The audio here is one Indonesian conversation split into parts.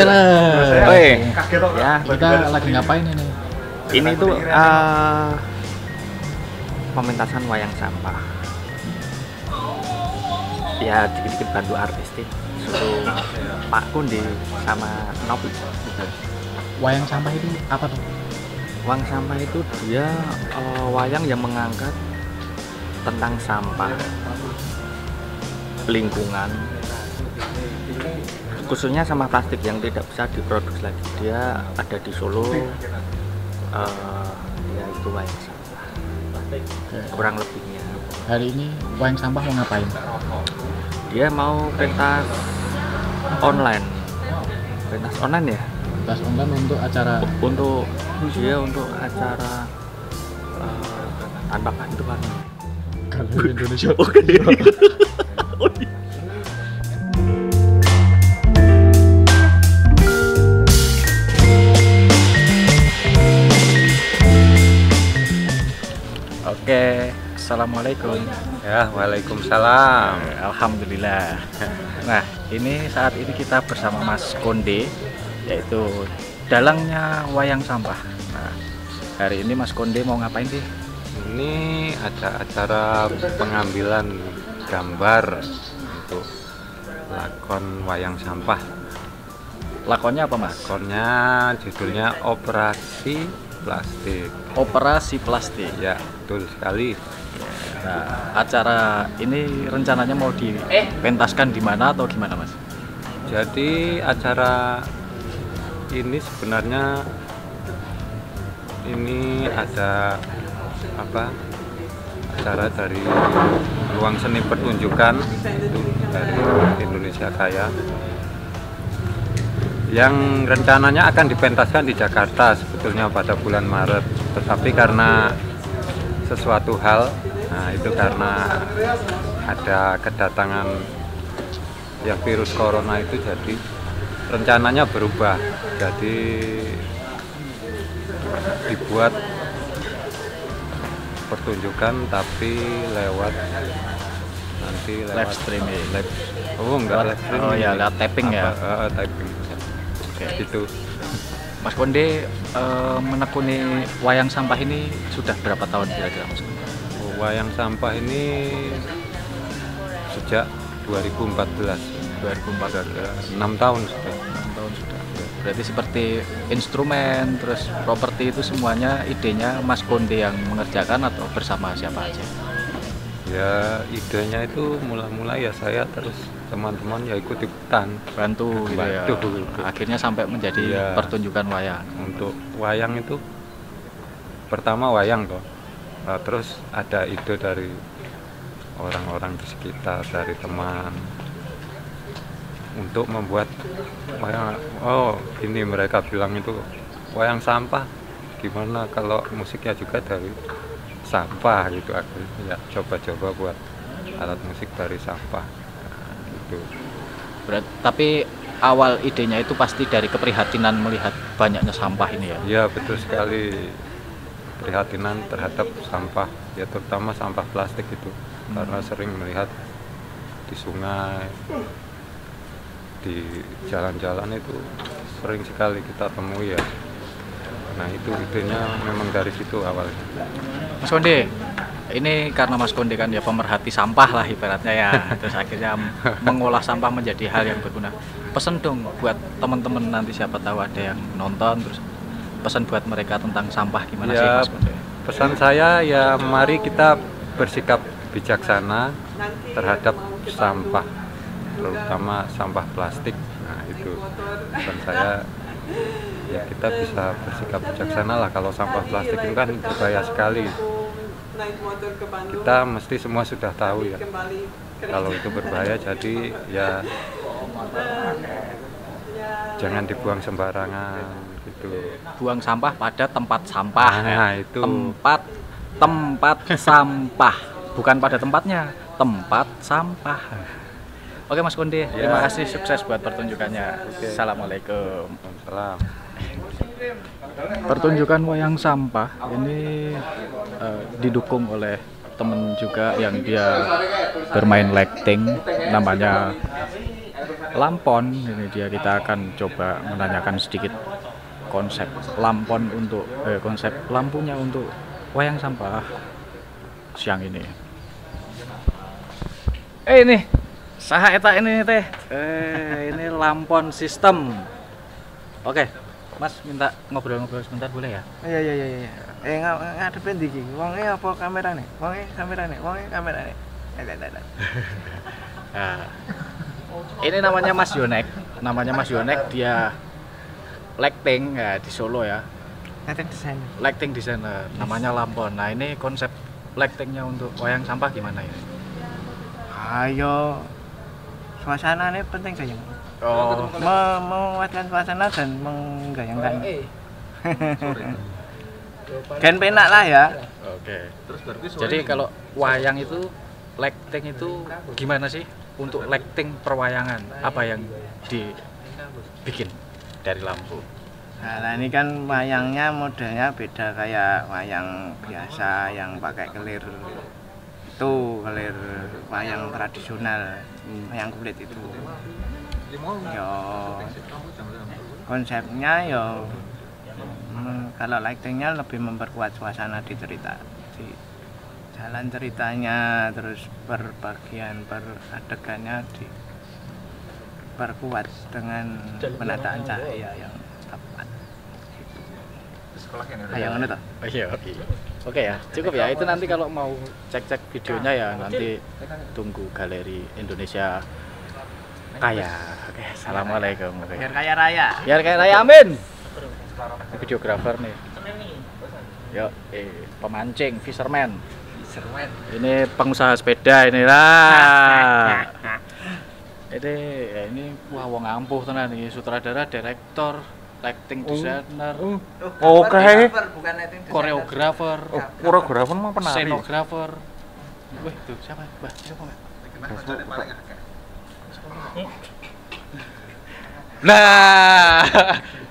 Beres. Oi, ya Kita lagi ngapain ini? ini tuh pementasan wayang sampah. Ya dikit-dikit bantu artistik, suruh Pak Kundi sama Nopi. Wayang sampah itu apa tuh? Wayang sampah itu dia wayang yang mengangkat tentang sampah, lingkungan, khususnya sampah plastik yang tidak bisa diproduksi lagi. Dia ada di Solo, ya itu wayang sampah kurang lebihnya. Hari ini wayang sampah mau ngapain? Dia mau pentas online ya, Pentas online untuk acara untuk acara tanpa bantuan. Kalau Indonesia. Oke. Oke, assalamualaikum. Ya, waalaikumsalam. Alhamdulillah. Nah, ini saat ini kita bersama Mas Konde, yaitu dalangnya wayang sampah. Nah, hari ini Mas Konde mau ngapain sih? Ini ada acara pengambilan gambar untuk lakon wayang sampah. Lakonnya apa, Mas? Lakonnya judulnya Operasi Plastik. Operasi Plastik. Ya, betul sekali. Nah, acara ini rencananya mau dipentaskan di mana atau gimana, Mas? Jadi acara ini sebenarnya ini ada acara dari ruang seni pertunjukan itu dari Indonesia Kaya yang rencananya akan dipentaskan di Jakarta sebetulnya pada bulan Maret, tetapi karena sesuatu hal, nah itu karena ada kedatangan ya virus corona itu, jadi rencananya berubah, jadi dibuat pertunjukan tapi lewat Live streaming. Enggak live streaming. Oh ya, lewat tapping ya. Tapping. Oke. Gitu. Mas Konde menekuni wayang sampah ini sudah berapa tahun kira-kira, Mas Konde? Wayang sampah ini sejak 2014. 2014. 6 tahun sudah. 6 tahun sudah. Berarti seperti instrumen, terus properti itu semuanya idenya Mas Konde yang mengerjakan atau bersama siapa aja? Ya idenya itu mula-mula ya saya, terus teman-teman ya ikut-ikutan Bantu gitu ya. Bantu. Akhirnya sampai menjadi Iya. pertunjukan wayang. Untuk wayang itu pertama wayang toh. Nah, terus ada ide dari orang-orang di sekitar, dari teman untuk membuat wayang. Oh ini mereka bilang itu wayang sampah, gimana kalau musiknya juga dari sampah gitu. Akhirnya ya coba-coba buat alat musik dari sampah. Nah, gitu. Tapi awal idenya itu pasti dari keprihatinan melihat banyaknya sampah ini ya. Ya betul sekali, prihatinan terhadap sampah, ya terutama sampah plastik itu, karena sering melihat di sungai, di jalan-jalan itu sering sekali kita temui ya. Nah itu idenya memang dari situ awalnya. Mas Konde, ini karena Mas Konde kan ya pemerhati sampah lah ibaratnya ya, terus akhirnya mengolah sampah menjadi hal yang berguna. Pesen dong buat teman-teman, nanti siapa tahu ada yang nonton, terus pesan buat mereka tentang sampah gimana sih, Ya Mas Konde? pesan saya ya mari kita bersikap bijaksana terhadap sampah, terutama sampah plastik. Nah itu pesan saya, ya kita bisa bersikap bijaksana lah. Kalau sampah plastik itu kan berbahaya sekali, kita mesti semua sudah tahu ya kalau itu berbahaya, jadi ya jangan dibuang sembarangan gitu. Buang sampah pada tempat sampah. Nah, itu. Tempat sampah, bukan pada tempatnya, tempat sampah. Oke Mas Konde, terima kasih, sukses buat pertunjukannya. Assalamualaikum. Salam. Pertunjukan wayang sampah ini didukung oleh temen juga yang dia bermain lighting, namanya lampon ini dia, kita akan coba menanyakan sedikit konsep lampon untuk konsep lampunya untuk wayang sampah siang ini. Ini saha eta ini teh. Ini lampon sistem. Oke, Mas minta ngobrol-ngobrol sebentar boleh ya? Iya. Ngadepin ndi iki? Wonge apa kamerane? Wonge kamerane. Nah, ini namanya Mas Yonek. Dia lighting ya di Solo ya. Nanti desain. Lighting designer. Namanya Lampon. Nah, ini konsep lightingnya untuk wayang sampah gimana ini? Ayo. Suasananya penting sayang. Oh, Menguatkan suasana dan menggayangkan. Gen penak lah ya. oke. Jadi kalau wayang itu lighting itu gimana sih? Untuk lighting perwayangan apa yang dibikin dari lampu? Nah, ini kan wayangnya modelnya beda kayak wayang biasa yang pakai kelir itu, kelir wayang tradisional, wayang kulit itu. Yo, konsepnya yo kalau lightingnya lebih memperkuat suasana di cerita, di jalan ceritanya, terus per bagian per adegannya diperkuat dengan penataan cahaya yang tepat. Kayak mana tuh? Oh, iya. Oke ya, cukup ya. Itu nanti kalau mau cek-cek videonya ya nanti tunggu Galeri Indonesia Kaya. Oke, assalamualaikum. Biar kaya raya. Biar kayak raya, amin. Videografer nih. Yo, pemancing, fisherman. Ini pengusaha sepeda inilah. Ini wah wong ampuh tenan iki, sutradara, direktor, lighting designer, Oke. Bukan lighting designer. koreografer, Koreografer mah penari. scenografer. Wih, tuh siapa? Mbak, siapa, Mbak? Nah,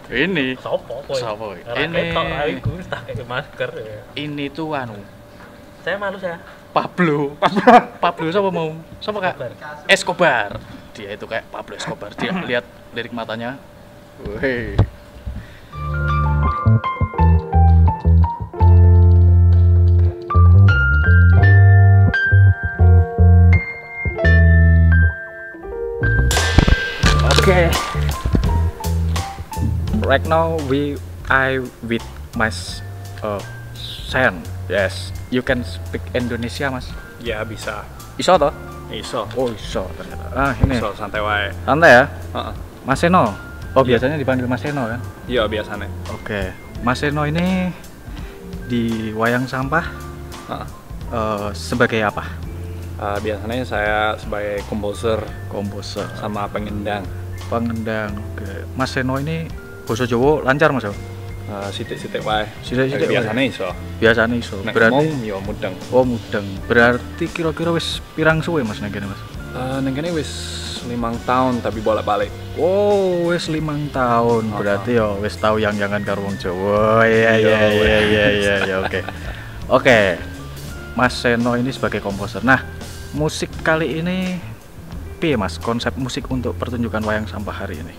ini Sopo kowe? Sopo? Ini tok ra iku tak pakai masker ya. ini tuh anu Saya malu saya. Pablo siapa mau? Siapa Kak? Escobar. Dia itu kayak Pablo Escobar. Dia lihat lirik matanya. Wih. Okay. Right now I with my son. Yes. You can speak Indonesia, Mas. Ya bisa. Iso toh? Iso. Oh, iso ternyata. Ah, ini. Iso santai wae. Santai ya? Heeh. Mas Seno. Oh, biasanya dipanggil Mas Seno ya? Iya biasanya. Oke. Mas Seno ini di wayang sampah Heeh. sebagai apa? Biasanya saya sebagai komposer Komposer, sama pengendang. pengendang. Oke. Mas Seno ini basa Jawa lancar, Mas? Sitik-sitik wae. Sitik-sitik wae. Biasanya iso. Biasanya iso. Nek Berarti ngomong ya mudeng. oh mudeng. Berarti kira-kira wis pirang suwe Mas nang kene, Mas? Neng kene wis 5 tahun tapi bolak-balik. Oh, wis 5 tahun. Berarti ya wis tahu yang jangan karo wong Jawa. Iya, oke. Oke. Mas Seno ini sebagai komposer. Nah, musik kali ini piye Mas? Konsep musik untuk pertunjukan wayang sampah hari ini.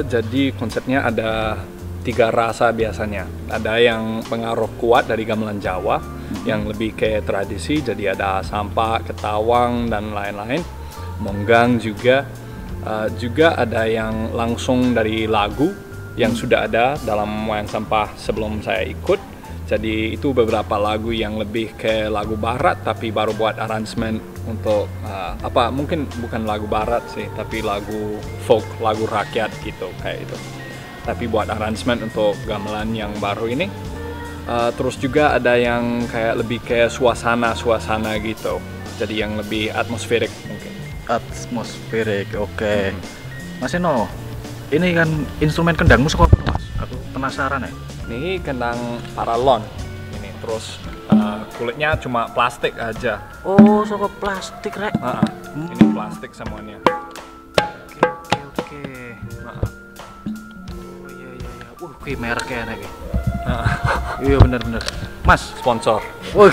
Jadi konsepnya ada 3 rasa biasanya. Ada yang pengaruh kuat dari gamelan Jawa, yang lebih ke tradisi, jadi ada sampah, ketawang dan lain-lain. Monggang juga. Juga ada yang langsung dari lagu yang sudah ada dalam wayang sampah sebelum saya ikut. Jadi itu beberapa lagu yang lebih ke lagu barat tapi baru buat arrangement untuk mungkin bukan lagu barat sih, tapi lagu folk, lagu rakyat gitu kayak itu. Tapi buat arrangement untuk gamelan yang baru ini. Terus juga ada yang kayak lebih ke suasana gitu. Jadi yang lebih atmosferik mungkin. Atmosferik, oke. Mas Seno, ini kan instrumen kendangmu suka apa Mas? Aku penasaran ya. Ini kendang paralon. Ini terus kulitnya cuma plastik aja. Oh, suka plastik rek. Ini plastik semuanya. Oke. Oh iya. Kuwi mereknya nek iki. Iya bener. Mas, Sponsor. oh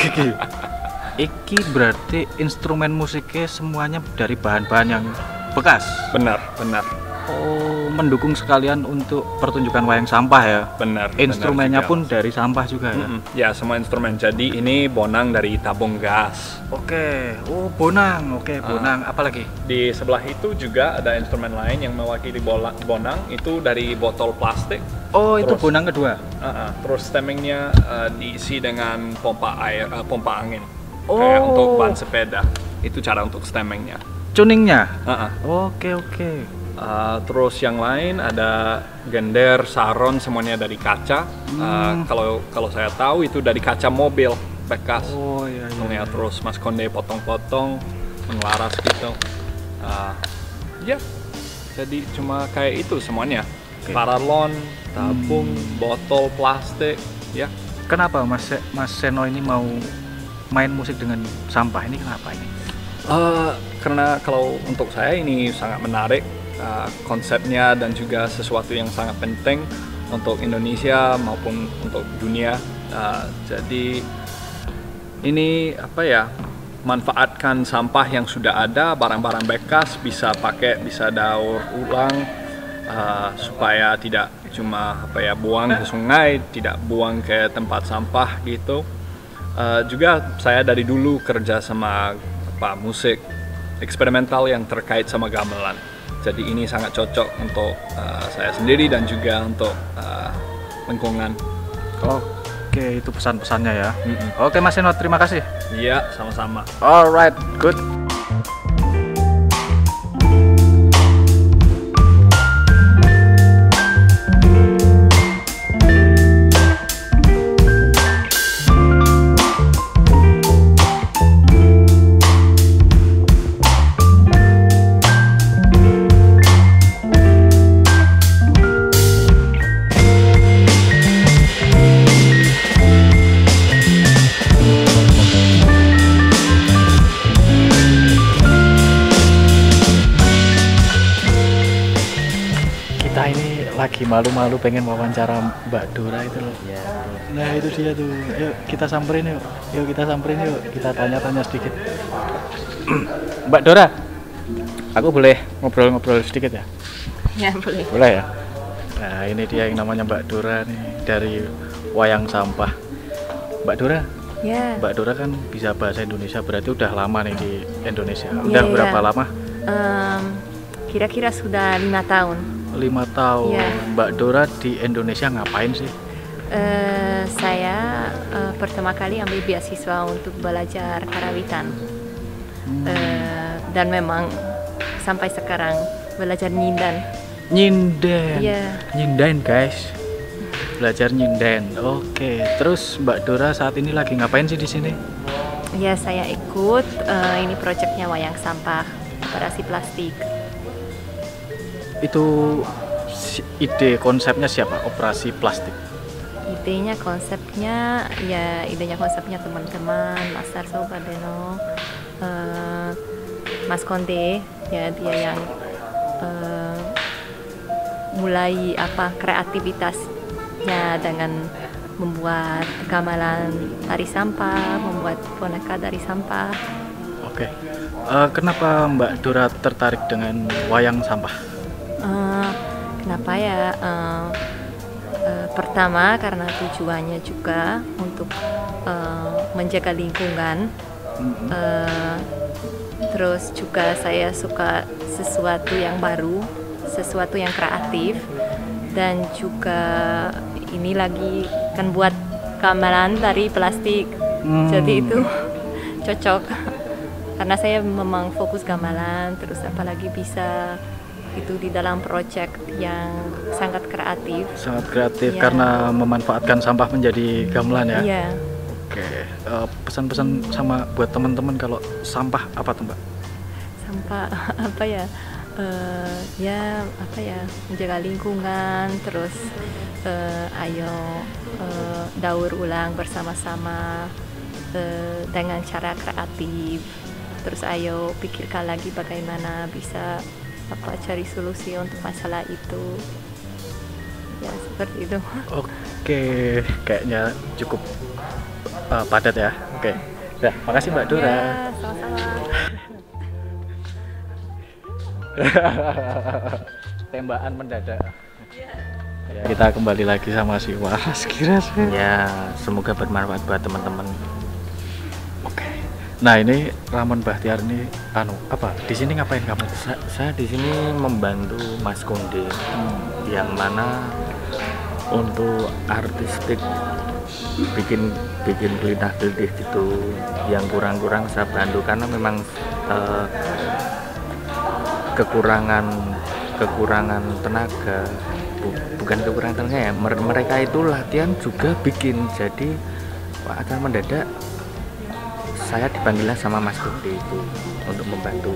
iki berarti instrumen musiknya semuanya dari bahan-bahan yang bekas. Benar, benar, Oh, mendukung sekalian untuk pertunjukan wayang sampah ya. benar. Instrumennya benar pun juga. dari sampah juga ya. Ya, semua instrumen. Jadi ini bonang dari tabung gas. Oke, oh bonang, oke bonang. Apalagi? Di sebelah itu juga ada instrumen lain yang mewakili bonang, itu dari botol plastik. Oh itu Terus. bonang kedua. Terus stemmingnya diisi dengan pompa air, pompa angin. Oh. Kayak untuk ban sepeda. Itu cara untuk stemmingnya. Tuningnya. Uh-uh. Oke. Terus yang lain ada gender, saron, semuanya dari kaca. Kalau saya tahu itu dari kaca mobil bekas. Oh iya. Ya, terus Mas Konde potong-potong, menglaras gitu. Ya, jadi cuma kayak itu semuanya. Paralon, tabung, botol plastik, ya. Kenapa Mas Seno ini mau main musik dengan sampah ini? Kenapa ini? Karena kalau untuk saya ini sangat menarik konsepnya dan juga sesuatu yang sangat penting untuk Indonesia maupun untuk dunia. Jadi ini apa ya? Manfaatkan sampah yang sudah ada, barang-barang bekas bisa pakai, bisa daur ulang supaya tidak cuma buang ke sungai, tidak buang ke tempat sampah gitu. Juga saya dari dulu kerja sama musik eksperimental yang terkait sama gamelan. Jadi ini sangat cocok untuk saya sendiri dan juga untuk lingkungan. Oke, itu pesan-pesannya ya. Oke Mas Seno, terima kasih. Iya, sama-sama. Alright, good. Kita ini lagi malu-malu pengen wawancara Mbak Dora itu loh. Nah itu dia tuh. Yuk kita samperin yuk. Kita tanya-tanya sedikit. Mbak Dora, aku boleh ngobrol-ngobrol sedikit ya? Ya boleh. Boleh ya? Nah ini dia yang namanya Mbak Dora nih dari Wayang Sampah. Mbak Dora, Ya. Mbak Dora kan bisa bahasa Indonesia, berarti udah lama nih di Indonesia. Iya, Udah iya. berapa lama? Kira-kira sudah 5 tahun. 5 tahun. Iya. Mbak Dora di Indonesia ngapain sih? Saya pertama kali ambil beasiswa untuk belajar karawitan. Dan memang sampai sekarang belajar nyindan. Nyinden. Iya. Nyinden guys. Belajar nyinden. Oke. Terus Mbak Dora saat ini lagi ngapain sih di sini? Ya saya ikut ini proyeknya Wayang Sampah, operasi plastik. Itu ide konsepnya siapa? Operasi plastik. Idenya konsepnya teman-teman Mas Sarso Badeno, Mas Konde, ya dia yang mulai kreativitasnya dengan membuat gamelan dari sampah, membuat boneka dari sampah. Oke. Kenapa Mbak Dora tertarik dengan wayang sampah? Kenapa ya? Pertama karena tujuannya juga untuk menjaga lingkungan. Terus juga saya suka sesuatu yang baru, sesuatu yang kreatif, dan juga ini lagi kan buat gamelan dari plastik. Jadi itu cocok karena saya memang fokus gamelan, terus apalagi bisa itu di dalam proyek yang sangat kreatif. Sangat kreatif Iya. karena memanfaatkan sampah menjadi gamelan ya. Iya. Oke. Pesan-pesan sama buat teman-teman kalau sampah apa tuh Mbak? Sampah apa ya? Menjaga lingkungan, terus ayo daur ulang bersama-sama dengan cara kreatif. Terus ayo pikirkan lagi bagaimana bisa cari solusi untuk masalah itu. Ya seperti itu. Oke, kayaknya cukup padat ya. Oke. Ya, makasih Mbak Dora. Ya, sama-sama. Tembakan mendadak. Ya, kita kembali lagi sama si Waras kira sih. Ya, semoga bermanfaat buat teman-teman. Oke. Nah, ini Ramon Bahtiar ini apa? Di sini ngapain kamu? Saya di sini membantu Mas Konde, yang mana untuk artistik bikin gelinah-gelitih gitu, yang kurang-kurang saya bantu karena memang kekurangan tenaga, bukan kekurangan tenaga ya, mereka itu latihan juga bikin, jadi akan mendadak saya dipanggilnya sama Mas Konde itu untuk membantu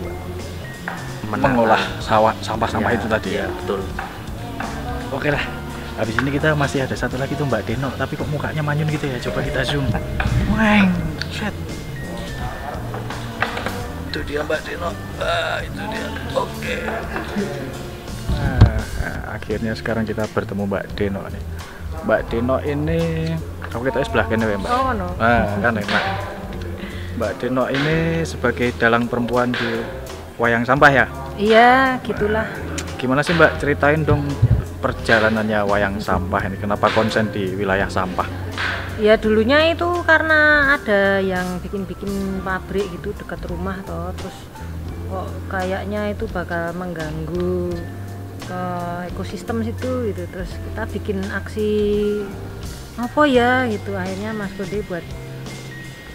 Mengolah sampah-sampah Ya, itu tadi ya. betul. Oke lah. Habis ini kita masih ada satu lagi tuh Mbak Deno, tapi kok mukanya manyun gitu ya? Coba kita zoom. Weng, shit. Itu dia Mbak Deno. Itu dia. Oke. Nah, akhirnya sekarang kita bertemu Mbak Deno nih. Mbak Deno ini, aku kita sebelah kan ya Mbak? Oh no. Kan enak. Mbak Deno ini sebagai dalang perempuan di wayang sampah ya? Iya, gitulah. Gimana sih Mbak, ceritain dong perjalanannya wayang sampah ini, kenapa konsen di wilayah sampah? Ya dulunya itu karena ada yang bikin-bikin pabrik gitu dekat rumah toh, terus kok kayaknya itu bakal mengganggu ekosistem situ gitu, terus kita bikin aksi apa ya gitu, akhirnya Mas Konde buat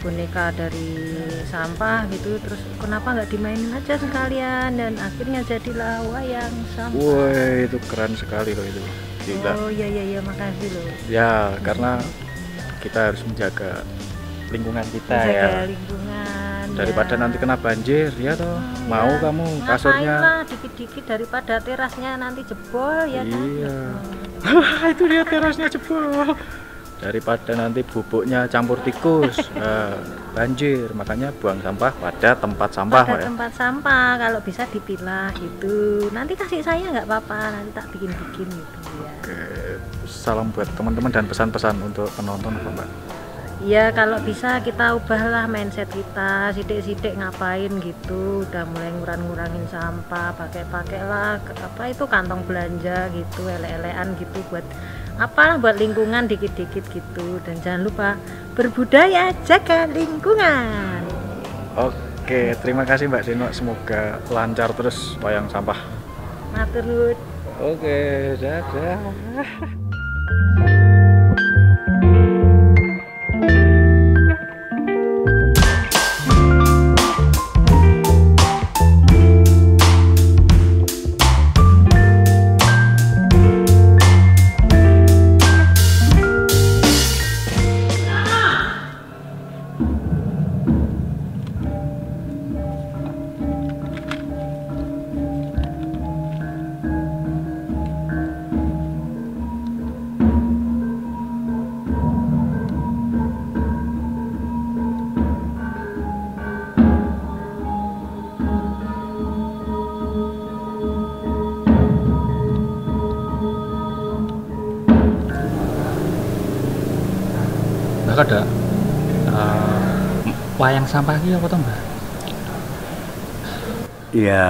boneka dari sampah gitu, terus kenapa nggak dimainin aja sekalian, dan akhirnya jadilah wayang sampah. Woi, itu keren sekali loh itu. Gila. Oh iya makasih loh. Ya, karena kita harus menjaga lingkungan kita Jaga ya. lingkungan. Daripada ya. nanti kena banjir, ya toh. Mau Ya, kamu ngapain kasurnya. lah dikit-dikit daripada terasnya nanti jebol ya kan. Iya. Itu dia terasnya jebol. Daripada nanti bubuknya campur tikus, banjir. Makanya buang sampah pada tempat sampah, Pak Pada ya. tempat sampah, kalau bisa dipilah gitu. Nanti kasih saya nggak apa-apa, nanti tak bikin-bikin gitu ya. Oke, salam buat teman-teman dan pesan-pesan untuk penonton apa Mbak? Ya kalau bisa kita ubahlah mindset kita, sidik-sidik ngapain gitu, udah mulai ngurangin sampah, pakailah apa itu kantong belanja gitu, ele-elean gitu buat apalah, buat lingkungan dikit-dikit gitu, dan jangan lupa berbudaya, jaga lingkungan. Oke, terima kasih Mbak Deno, semoga lancar terus wayang sampah. Matur nuwun. Oke, dadah. Mbak ada wayang sampah iki apa to, Mbak? Ya,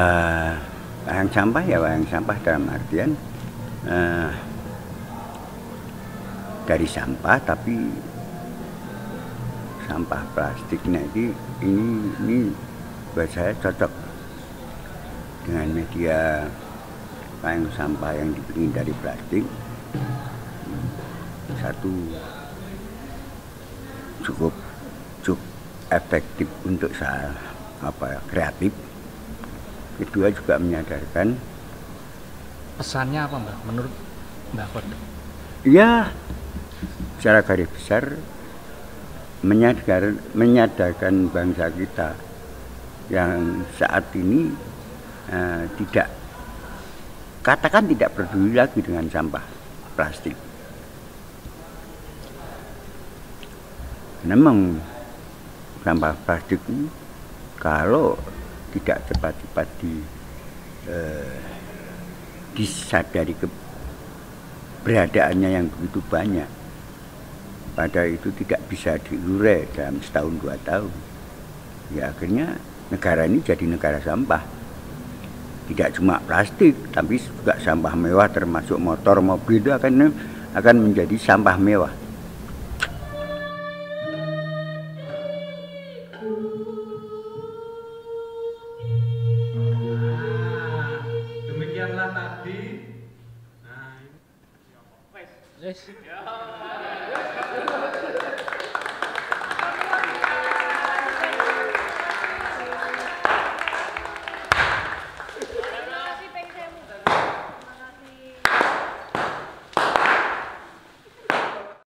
wayang sampah ya wayang sampah dalam artian dari sampah, tapi sampah plastiknya ini buat saya cocok dengan media wayang sampah yang dibikin dari plastik. Satu, cukup efektif untuk saya kreatif. Kedua, juga menyadarkan. Pesannya apa Mbak menurut Mbak Kod? Ya, secara garis besar menyadarkan bangsa kita yang saat ini tidak peduli lagi dengan sampah plastik. Memang sampah plastik ini kalau tidak cepat-cepat disadari keberadaannya yang begitu banyak, pada itu tidak bisa diurai dalam setahun 2 tahun, ya akhirnya negara ini jadi negara sampah. Tidak cuma plastik, tapi juga sampah mewah termasuk motor, mobil itu akan menjadi sampah mewah. Demikianlah tadi. Nah,